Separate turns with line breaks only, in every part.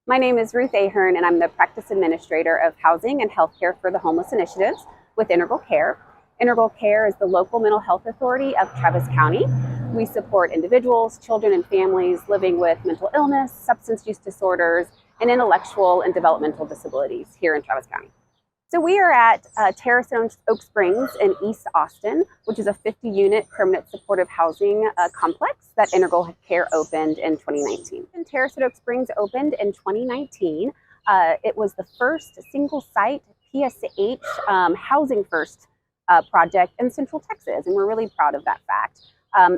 My name is Ruth Ahern, and I'm the Practice Administrator of Housing and Healthcare for the Homeless Initiatives with Integral Care. Integral Care is the local mental health authority of Travis County. We support individuals, children, and families living with mental illness, substance use disorders, and intellectual and developmental disabilities here in Travis County. So we are at Terrace Oak Springs in East Austin, which is a 50-unit permanent supportive housing complex that Integral Care opened in 2019. And Terrace Oak Springs opened in 2019. It was the first single-site PSH housing first project in Central Texas, and we're really proud of that fact.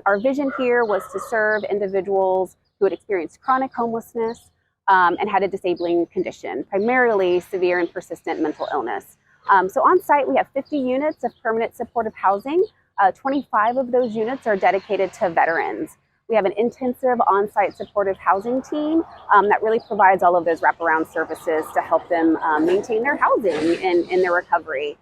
Our vision here was to serve individuals who had experienced chronic homelessness, and had a disabling condition, primarily severe and persistent mental illness. So on site, we have 50 units of permanent supportive housing. 25 of those units are dedicated to veterans. We have an intensive on-site supportive housing team that really provides all of those wraparound services to help them maintain their housing in their recovery.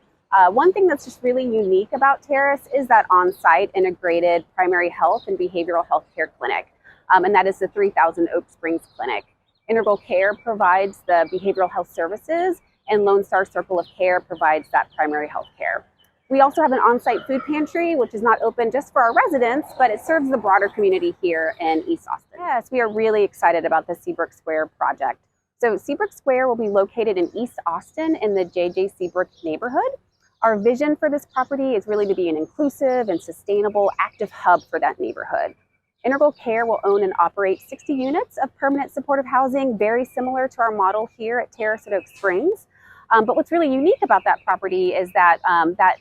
One thing that's just really unique about Terrace is that on-site integrated primary health and behavioral health care clinic, and that is the 3000 Oak Springs Clinic. Integral Care provides the behavioral health services, and Lone Star Circle of Care provides that primary health care. We also have an on-site food pantry, which is not open just for our residents, but it serves the broader community here in East Austin. Yes, we are really excited about the Seabrook Square project. So Seabrook Square will be located in East Austin in the J.J. Seabrook neighborhood. Our vision for this property is really to be an inclusive and sustainable active hub for that neighborhood. Integral Care will own and operate 60 units of permanent supportive housing, very similar to our model here at Terrace at Oak Springs. But what's really unique about that property is that that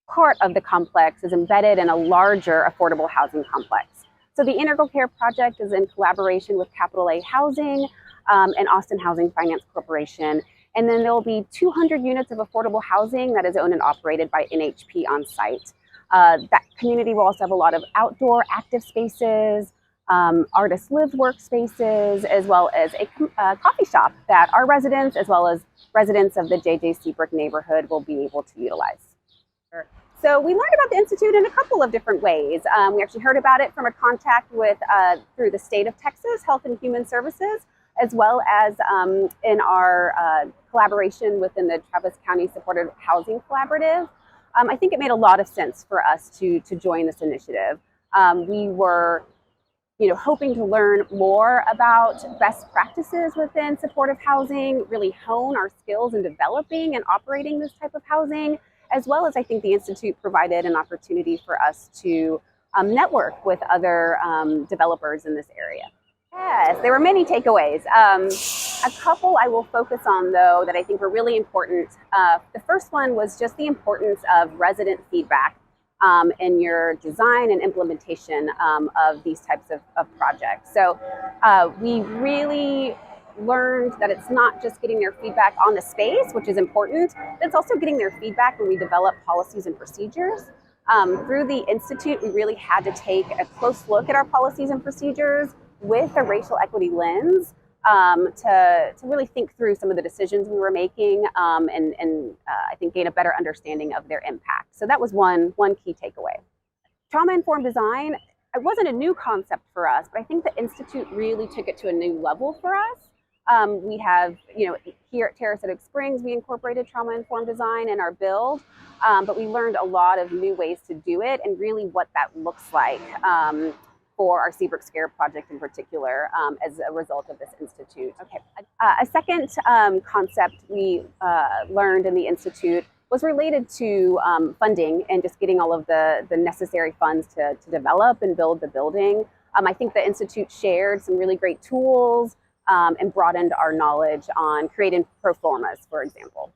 part of the complex is embedded in a larger affordable housing complex. So the Integral Care project is in collaboration with Capital A Housing and Austin Housing Finance Corporation. And then there will be 200 units of affordable housing that is owned and operated by NHP on site. That community will also have a lot of outdoor active spaces, artist lived workspaces, as well as a coffee shop that our residents, as well as residents of the J.J. Seabrook neighborhood, will be able to utilize. So we learned about the Institute in a couple of different ways. We actually heard about it from a contact with through the state of Texas Health and Human Services, as well as in our collaboration within the Travis County Supported Housing Collaborative. I think it made a lot of sense for us to join this initiative. We were, hoping to learn more about best practices within supportive housing, really hone our skills in developing and operating this type of housing, as well as I think the Institute provided an opportunity for us to network with other developers in this area. Yes, there were many takeaways. A couple I will focus on, though, that I think were really important. The first one was just the importance of resident feedback in your design and implementation of these types of projects. So we really learned that it's not just getting their feedback on the space, which is important, but it's also getting their feedback when we develop policies and procedures. Through the Institute, we really had to take a close look at our policies and procedures with a racial equity lens to really think through some of the decisions we were making and I think gain a better understanding of their impact. So that was one key takeaway. Trauma-informed design, it wasn't a new concept for us, but I think the Institute really took it to a new level for us. We have, here at Terrace at Oak Springs, we incorporated trauma-informed design in our build, but we learned a lot of new ways to do it and really what that looks like for our Seabrook Square project in particular as a result of this Institute. Okay. A second concept we learned in the Institute was related to funding and just getting all of the necessary funds to develop and build the building. I think the Institute shared some really great tools and broadened our knowledge on creating pro formas, for example.